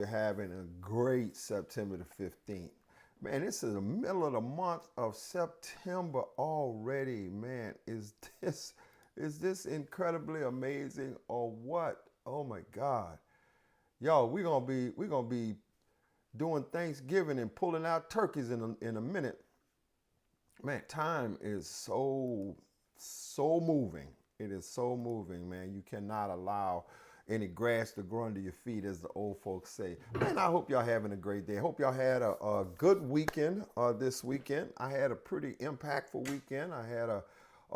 We're having a great September the 15th. Man, this is the middle of the month of September already. Man, is this incredibly amazing or what? Oh my God. Y'all, we're gonna be doing Thanksgiving and pulling out turkeys in a minute. Man, time is so moving. It is so moving, man. You cannot allow any grass to grow under your feet, as the old folks say. Man, I hope y'all having a great day. I hope y'all had a good weekend this weekend. I had a pretty impactful weekend. I had a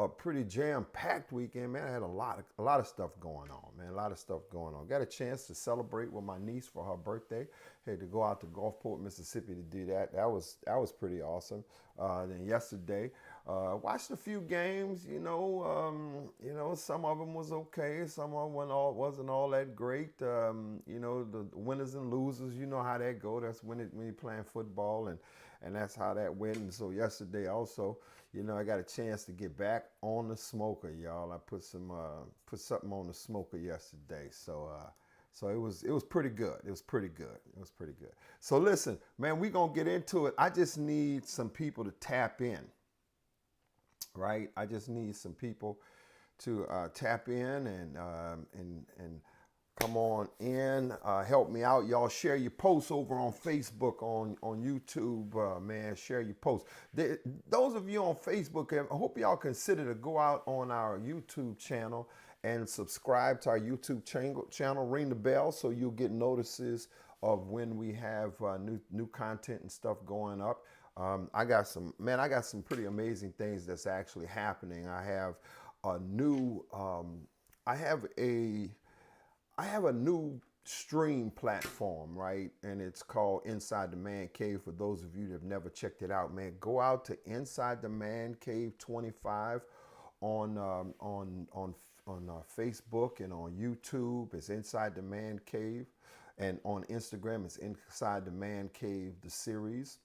pretty jam-packed weekend, man. I had a lot of stuff going on, man. A lot of stuff going on. Got a chance to celebrate with my niece for her birthday. Had to go out to Gulfport, Mississippi to do that. That was pretty awesome. Then yesterday, watched a few games. Some of them was okay. Some of them wasn't all that great. The winners and losers. You know how that go. That's when you're playing football, and that's how that went. And so yesterday also, I got a chance to get back on the smoker, y'all. I put something on the smoker yesterday. So it was pretty good. It was pretty good. It was pretty good. So listen, man, we gonna get into it. I just need some people to tap in, right? I just need some people to tap in and come on in, help me out. Y'all share your posts over on Facebook, on YouTube, man. Share your posts. Those of you on Facebook, I hope y'all consider to go out on our YouTube channel and subscribe to our YouTube channel. Ring the bell so you'll get notices of when we have new content and stuff going up. I got some pretty amazing things that's actually happening. I have a new, I have a new stream platform, right? And it's called Inside the Man Cave. For those of you that have never checked it out, man, go out to Inside the Man Cave 25 on Facebook and on YouTube. It's Inside the Man Cave, and on Instagram it's Inside the Man Cave the series.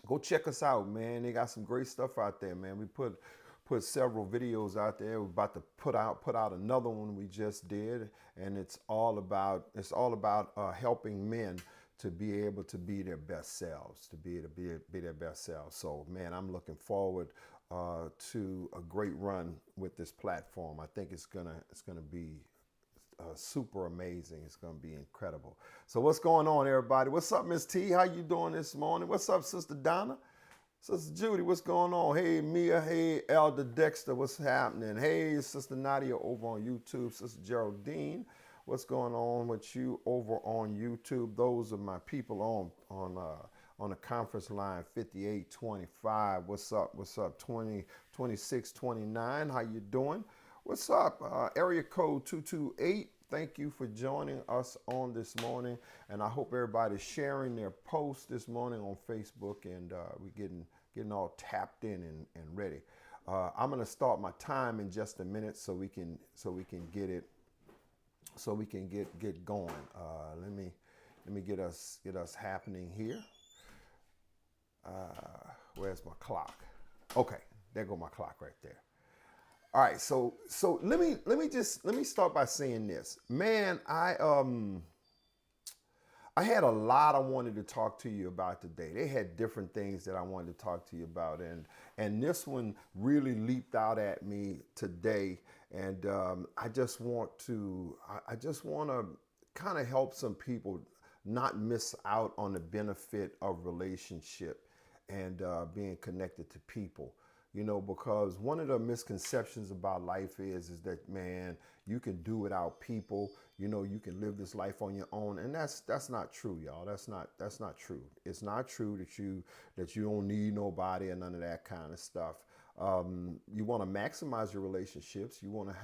Go check us out, man. They got some great stuff out there, man. We put several videos out there. We're about to put out another one we just did, and it's all about helping men to be able to be their best selves, to be their best selves. So, man, I'm looking forward to a great run with this platform. I think it's gonna be super amazing. It's gonna be incredible. So, what's going on, everybody? What's up, Miss T? How you doing this morning? What's up, Sister Donna? Sister Judy, what's going on? Hey, Mia. Hey, Elder Dexter, what's happening? Hey, Sister Nadia over on YouTube. Sister Geraldine, what's going on with you over on YouTube? Those are my people on the conference line 5825. What's up? What's up? 202629. How you doing? What's up? Area code 228. Thank you for joining us on this morning, and I hope everybody's sharing their posts this morning on Facebook, and we're getting all tapped in and ready. I'm gonna start my time in just a minute so we can get going. Let me get us happening here. Where's my clock? Okay, there go my clock right there. All right, so let me start by saying this, man. I had a lot I wanted to talk to you about today. They had different things that I wanted to talk to you about, and this one really leaped out at me today, and I just want to kind of help some people not miss out on the benefit of relationship and being connected to people. Because one of the misconceptions about life is that, man, you can do without people. You can live this life on your own, and that's not true, y'all. That's not true. It's not true that you don't need nobody and none of that kind of stuff. You want to maximize your relationships. You want to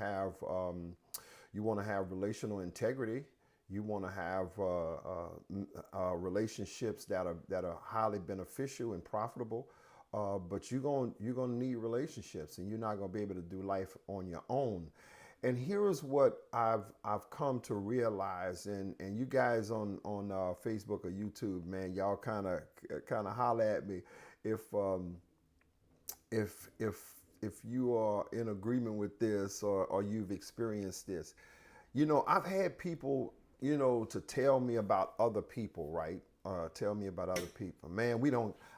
have relational integrity. You want to have relationships that are highly beneficial and profitable. But you're gonna need relationships, and you're not gonna be able to do life on your own. And here's what I've come to realize, and you guys on Facebook or YouTube, man, y'all kind of holler at me if you are in agreement with this, or you've experienced this. I've had people to tell me about other people, right? Tell me about other people. Man,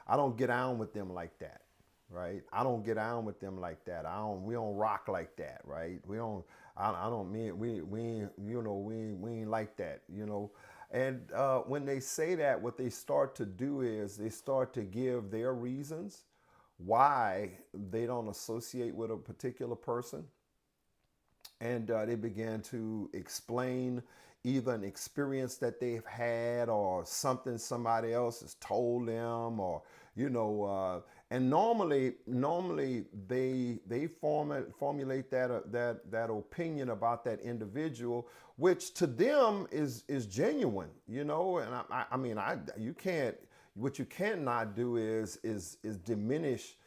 I don't get on with them like that, right? I don't get on with them like that. We don't rock like that, right? I don't mean, we ain't, we ain't like that, And when they say that, what they start to do is they start to give their reasons why they don't associate with a particular person. And they began to explain either an experience that they've had or something somebody else has told them, or and normally they formulate that opinion about that individual, which to them is genuine, and I mean, you can't, what you cannot do is diminish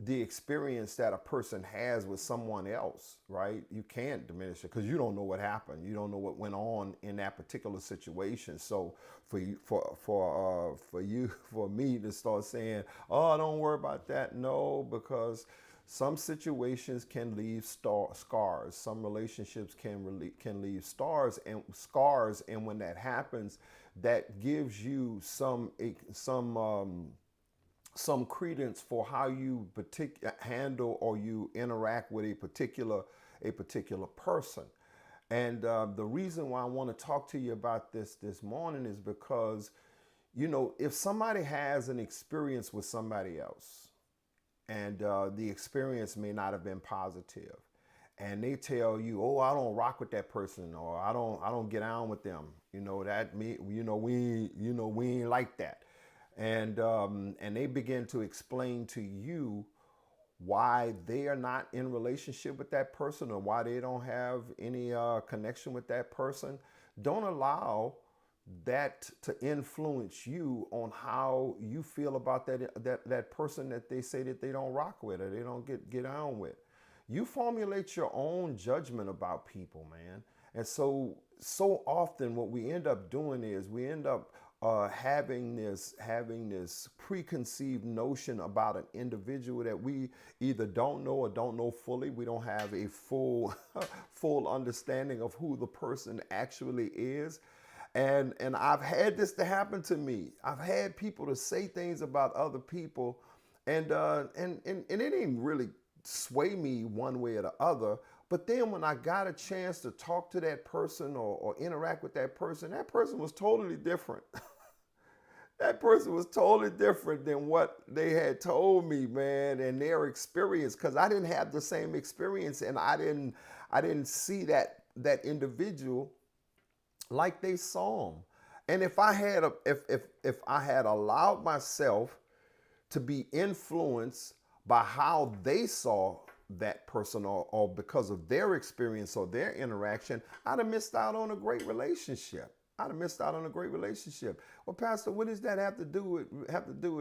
the experience that a person has with someone else, right? You can't diminish it because you don't know what happened. You don't know what went on in that particular situation. So for me to start saying, "Oh, don't worry about that," no, because some situations can leave scars. Some relationships can leave and when that happens, that gives you some credence for how you handle or you interact with a particular person. And the reason why I want to talk to you about this morning is because, if somebody has an experience with somebody else, and the experience may not have been positive, and they tell you, "Oh, I don't rock with that person," or I don't get on with them," we ain't like that. And they begin to explain to you why they are not in relationship with that person, or why they don't have any connection with that person. Don't allow that to influence you on how you feel about that person that they say that they don't rock with or they don't get on with. You formulate your own judgment about people, man. And so often what we end up doing is we end up having this preconceived notion about an individual that we either don't know or don't know fully. We don't have a full full understanding of who the person actually is. And I've had this to happen to me. I've had people to say things about other people, and it didn't really sway me one way or the other. But then when I got a chance to talk to that person or interact with that person was totally different. That person was totally different than what they had told me, man, and their experience, because I didn't have the same experience, and I didn't see that individual like they saw him. And if I had allowed myself to be influenced by how they saw that person, or because of their experience or their interaction, I'd have missed out on a great relationship. Well, Pastor, what does that have to do with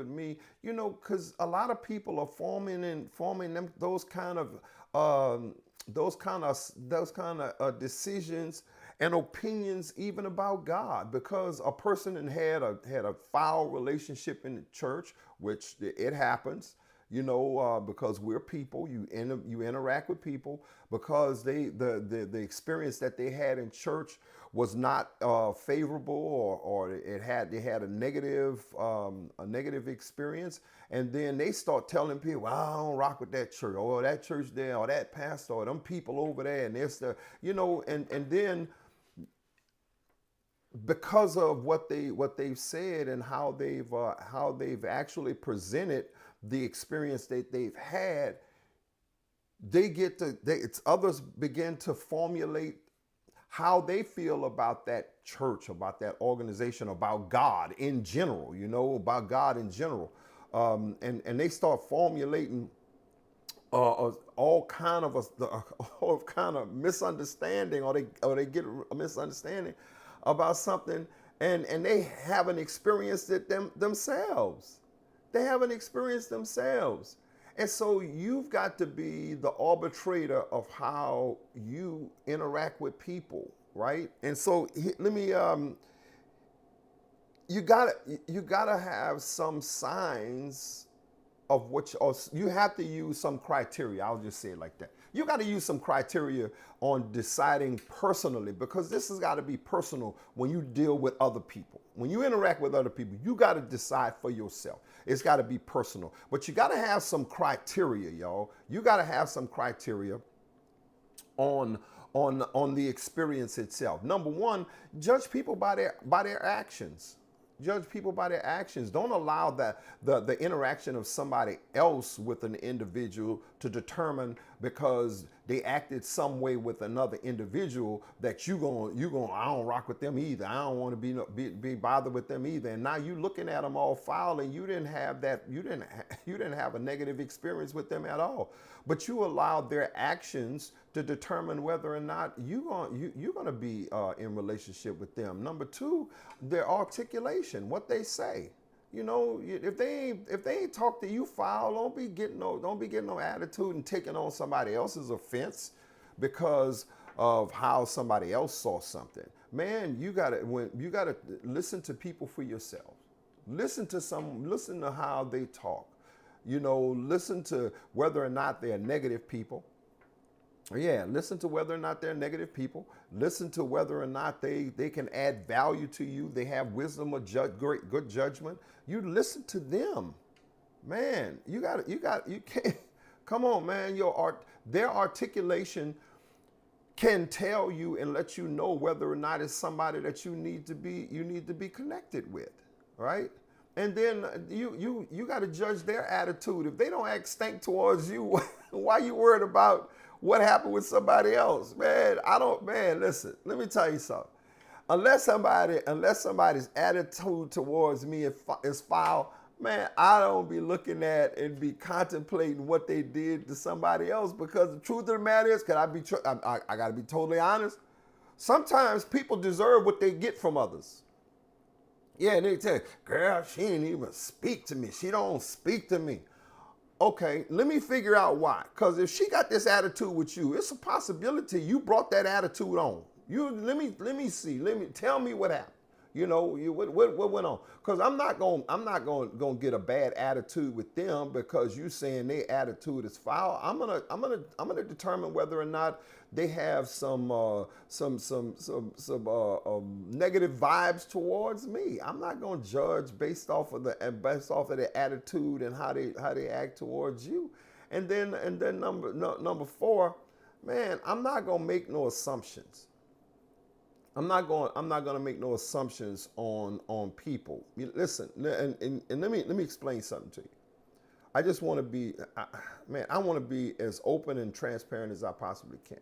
me? Because a lot of people are forming them those kind of decisions and opinions even about God, because a person had a foul relationship in the church, which it happens. Because we're people, you interact with people, because the experience that they had in church was not favorable, or they had a negative experience, and then they start telling people, "Well, I don't rock with that church, or that church there, or that pastor, or them people over there," and this, and then because of what they've said and how they've actually presented the experience that they've had, others begin to formulate how they feel about that church, about that organization, about God in general, and they start formulating all kind of misunderstanding, or they get a misunderstanding about something, and they haven't experienced it themselves. They haven't experienced themselves. And so you've got to be the arbitrator of how you interact with people, right? And so let me you gotta have some signs of what you, or you have to use some criteria. I'll just say it like that. You got to use some criteria on deciding personally, because this has got to be personal when you deal with other people. When you interact with other people, you got to decide for yourself. It's got to be personal. But you got to have some criteria, y'all. You got to have some criteria on the experience itself. Number one, judge people by their actions. Judge people by their actions. Don't allow that the interaction of somebody else with an individual to determine, because they acted some way with another individual, that you going I don't rock with them either. I don't want to be bothered with them either. And now you looking at them all foul, and you didn't have a negative experience with them at all. But you allowed their actions to determine whether or not you're going to be in relationship with them. Number two, their articulation, what they say. You know, if they ain't talk to you foul, don't be getting no attitude and taking on somebody else's offense because of how somebody else saw something. Man, you gotta listen to people for yourself. Listen to how they talk. You know, listen to whether or not they're negative people. Yeah, listen to whether or not they're negative people. Listen to whether or not they can add value to you. They have wisdom or good judgment. You listen to them, man. You can't. Come on, man. Their articulation can tell you and let you know whether or not it's somebody that you need to be connected with, right? And then you got to judge their attitude. If they don't act stink towards you, why you worried about what happened with somebody else? Man, listen, let me tell you something. Unless somebody's attitude towards me is foul, man, I don't be looking at and be contemplating what they did to somebody else, because the truth of the matter is, I got to be totally honest, sometimes people deserve what they get from others. Yeah, and they tell you, girl, she didn't even speak to me. She don't speak to me. Okay, let me figure out why. Because if she got this attitude with you, it's a possibility you brought that attitude on. Let me see. Tell me what happened. You know, what went on? Because I'm not going get a bad attitude with them because you saying their attitude is foul. I'm gonna determine whether or not they have some negative vibes towards me. I'm not gonna judge based off of their attitude and how they act towards you. And then number four, man, I'm not gonna make no assumptions. I'm not going to make no assumptions on people. Listen, and let me explain something to you. I just want to be, I want to be as open and transparent as I possibly can.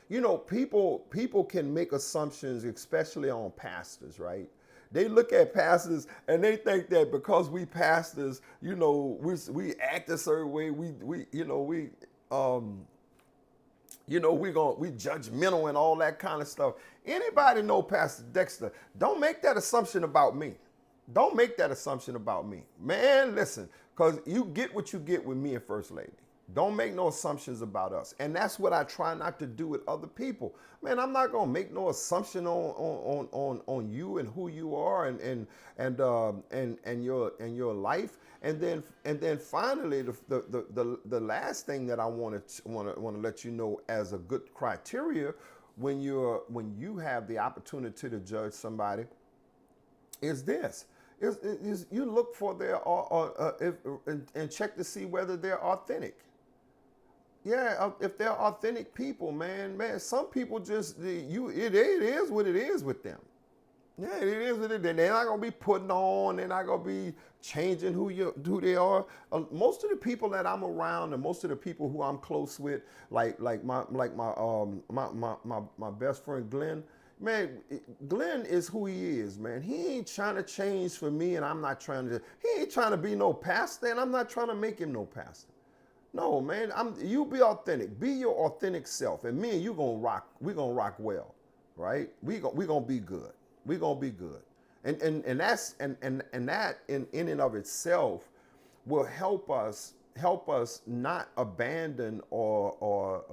You know, people can make assumptions, especially on pastors, right? They look at pastors and they think that because we pastors, you know, we act a certain way, we judgmental and all that kind of stuff. Anybody know Pastor Dexter? Don't make that assumption about me. Don't make that assumption about me. Man, listen, because you get what you get with me and First Lady. Don't make no assumptions about us. And that's what I try not to do with other people. Man, I'm not going to make no assumption on you and who you are and your life. And then finally, the last thing that I want to let you know as a good criteria when you have the opportunity to judge somebody is this: is you look for their and check to see whether they're authentic. Yeah, if they're authentic people, man, some people just it is what it is with them. Yeah, it is what it is. They're not gonna be putting on. They're not gonna be changing who they are. Most of the people that I'm around, and most of the people who I'm close with, like my best friend Glenn. Man, Glenn is who he is, man. He ain't trying to change for me, and I'm not trying to. He ain't trying to be no pastor, and I'm not trying to make him no pastor. No, man. You be authentic. Be your authentic self, and me and you gonna rock. We gonna rock well, right? We gonna be good. We're gonna be good, and that in and of itself will help us not abandon or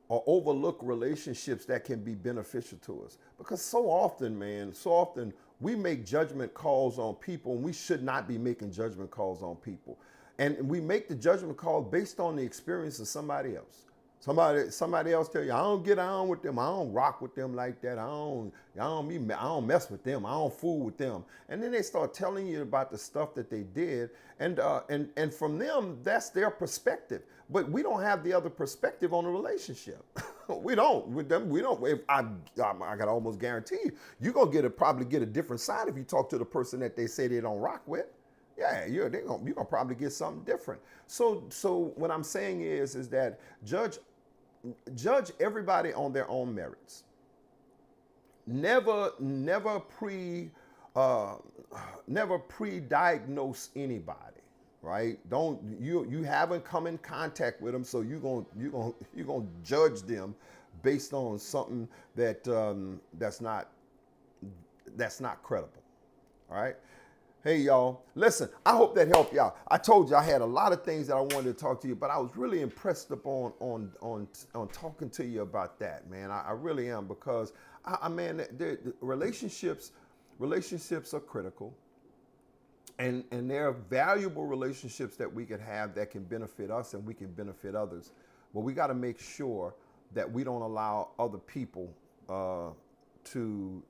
overlook relationships that can be beneficial to us. Because so often we make judgment calls on people, and we should not be making judgment calls on people. And we make the judgment call based on the experience of somebody else. Somebody else tell you, I don't get on with them. I don't rock with them like that. I don't mess with them. I don't fool with them. And then they start telling you about the stuff that they did, and from them, that's their perspective. But we don't have the other perspective on the relationship. We don't. With them, we don't. If I gotta almost guarantee you're gonna probably get a different side if you talk to the person that they say they don't rock with. Yeah, you're gonna probably get something different. So what I'm saying is that judge everybody on their own merits. Never pre-diagnose anybody, right? You haven't come in contact with them, so you're gonna judge them based on something that that's not credible. All right. Hey, y'all, listen, I hope that helped y'all. I told you I had a lot of things that I wanted to talk to you, but I was really impressed upon on talking to you about that, man. I really am, because man, the relationships are critical, and there are valuable relationships that we can have that can benefit us and we can benefit others. But we got to make sure that we don't allow other people to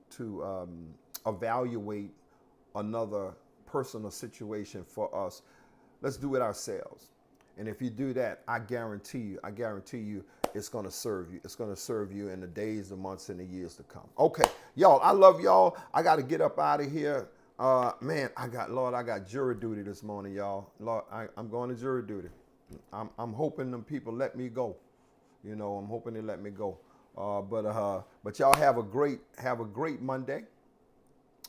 evaluate another person or situation for us. Let's do it ourselves. And if you do that, I guarantee you it's going to serve you. It's going to serve you in the days, the months, and the years to come. Okay, y'all, I love y'all. I got to get up out of here. Man, I got jury duty this morning, y'all. Lord, I'm going to jury duty. I'm hoping them people let me go. You know, I'm hoping they let me go. But y'all have a great Monday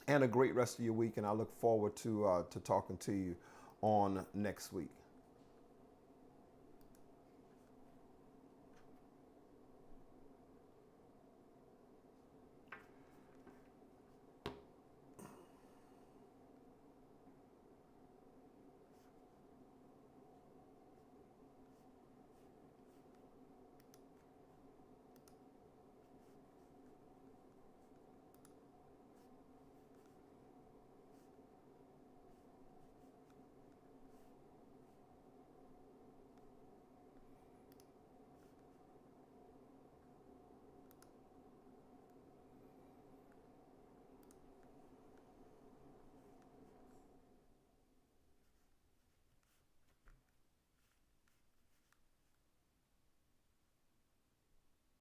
and a great rest of your week, and I look forward to talking to you on next week.